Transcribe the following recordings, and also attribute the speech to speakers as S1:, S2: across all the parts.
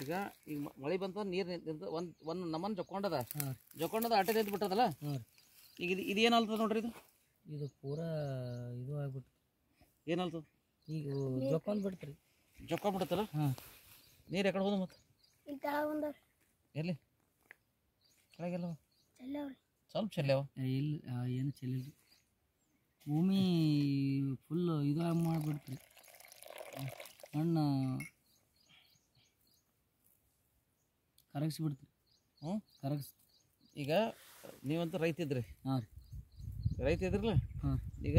S1: ಈಗ ಈಗ ಮಳೆ ಬಂತ ನೀರು ನಿಂತು ಒಂದು ನಮ್ಮನ್ನು ಜೊಕ್ಕೊಂಡದ ಆಟೆ ನಿಂತು ಬಿಟ್ಟದಲ್ಲ. ಈಗ ಇದು ಏನಾಗ್ತದೆ ನೋಡ್ರಿ,
S2: ಇದು ಪೂರಾ ಇದು ಆಗ್ಬಿಟ್ಟು
S1: ಏನಾಗ್ತದೆ
S2: ಈಗ ಜೊಕ್ಕೊಂಡ್ ಬಿಡ್ತೀರಿ,
S1: ಜೊಕ್ಕೊಂಡ್ಬಿಡುತ್ತಲ್ಲ. ನೀರು ಎಕಡೆ ಹೋದ ಮತ್ತೆ ಎಲ್ಲಿ ಕೆಳಗೆಲ್ಲ ಸ್ವಲ್ಪ ಚೆಲ್ಲವ
S2: ಇಲ್ಲ ಏನು ಚೆಲ್ಲಿಲ್ಲ. ಭೂಮಿ ಫುಲ್ ಇದು ಮಾಡಿಬಿಡ್ತೀರಿ, ಮಣ್ಣು ಕರಗಿಸ್ಬಿಡ್ತೀರಿ. ಕರಗಿಸ್
S1: ಈಗ ನೀವಂತೂ ರೈತ ಇದ್ರಿ.
S2: ಹಾಂ
S1: ರೀ ರೈತ ಇದ್ರಲ್ಲ. ಈಗ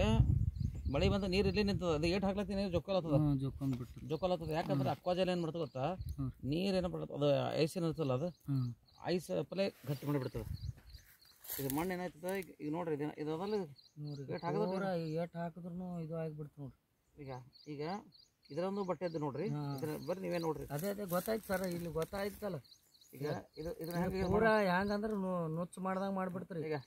S1: ಮಳೆ ಬಂದ ನೀರು ಇಲ್ಲಿ ನಿಂತದ, ಅದು ಏಟ್ ಹಾಕ್ಲತ್ತೀನಿ ನೀರು ಜೊಕ್ಕೊಲತ್ತದ. ಯಾಕಂದ್ರೆ ಅಕ್ವಾಜಲ್ ಏನು ಮಾಡ್ತದೆ ಗೊತ್ತಾ, ನೀರು ಏನೋ ಬರ್ತದೆ ಅದು ಐಸ್ ಏನಿರ್ತಲ್ಲ, ಅದು ಐಸ್ ಪಲೆ ಗಟ್ಟಿ ಮಾಡಿಬಿಡ್ತದೆ. ಇದು ಮಣ್ಣು ಏನಾಯ್ತದ ಈಗ ನೋಡ್ರಿ, ಇದು ಅದಲ್ಲ
S2: ಏಟ್ ಹಾಕಿದ್ರು ಇದು ಆಗಿಬಿಡ್ತು ನೋಡ್ರಿ.
S1: ಈಗ ಇದರೊಂದು ಬಟ್ಟೆ ಇದ್ದು ನೋಡ್ರಿ, ಬರ್ರಿ ನೀವೇ ನೋಡ್ರಿ.
S2: ಅದೇ ಗೊತ್ತಾಯ್ತು ಸರ್, ಇಲ್ಲಿ ಗೊತ್ತಾಯ್ತಲ್ಲ.
S1: ಈಗ ಇದು
S2: ಪೂರಾ ಹೆಂಗಂದ್ರೆ ನುಚ್ಚು ಮಾಡ್ದಂಗೆ ಮಾಡ್ಬಿಡ್ತೀರಿ. ಈಗ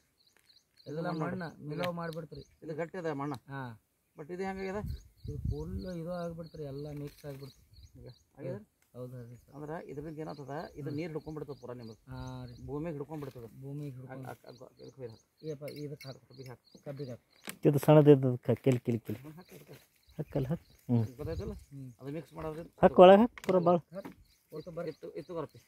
S2: ಇದೆಲ್ಲ ಮಣ್ಣು ಮಿಲವ್ ಮಾಡಿಬಿಡ್ತೀರಿ.
S1: ಇದು ಗಟ್ಟಿ ಅದ ಮಣ್ಣು.
S2: ಹಾಂ,
S1: ಬಟ್ ಇದು ಹೆಂಗಾಗ್ಯದ,
S2: ಇದು ಫುಲ್ ಇದು ಆಗಿಬಿಡ್ತೀರಿ, ಎಲ್ಲ ಮಿಕ್ಸ್ ಆಗಿಬಿಡ್ತೀರಿ.
S1: ಈಗ ಆಗ್ಯದ.
S2: ಹೌದು
S1: ಅಂದ್ರೆ ಇದರಿಂದ ಏನಾಗ್ತದ, ಇದು ನೀರು ಹಿಡ್ಕೊಂಡ್ಬಿಡ್ತದೆ ಪೂರಾ ನಿಮಗೆ.
S2: ಹಾಂ ರೀ,
S1: ಭೂಮಿಗೆ ಹಿಡ್ಕೊಂಡ್ಬಿಡ್ತದೆ.
S2: ಭೂಮಿಗೆ ಇದಕ್ಕೆ ಹಾಕು, ಕಬ್ಬಿಗೆ ಹಾಕು.
S3: ಇದು ಸಣ್ಣದಿದ್ದು ಕಿಲ್ ಕಿಲ್ ಕಿಲ್ ಹಾಕಲ್ಲ ಹಾಕಿ
S1: ಗೊತ್ತಾಯ್ತಲ್ಲ. ಅದು ಮಿಕ್ಸ್ ಮಾಡೋದ್ರಿಂದ
S3: ಹಾಕಿ ಒಳಗೆ ಹಾಕಿ ಪೂರ ಭಾಳ
S1: ಇತ್ತು ಬರತ್ತೆ.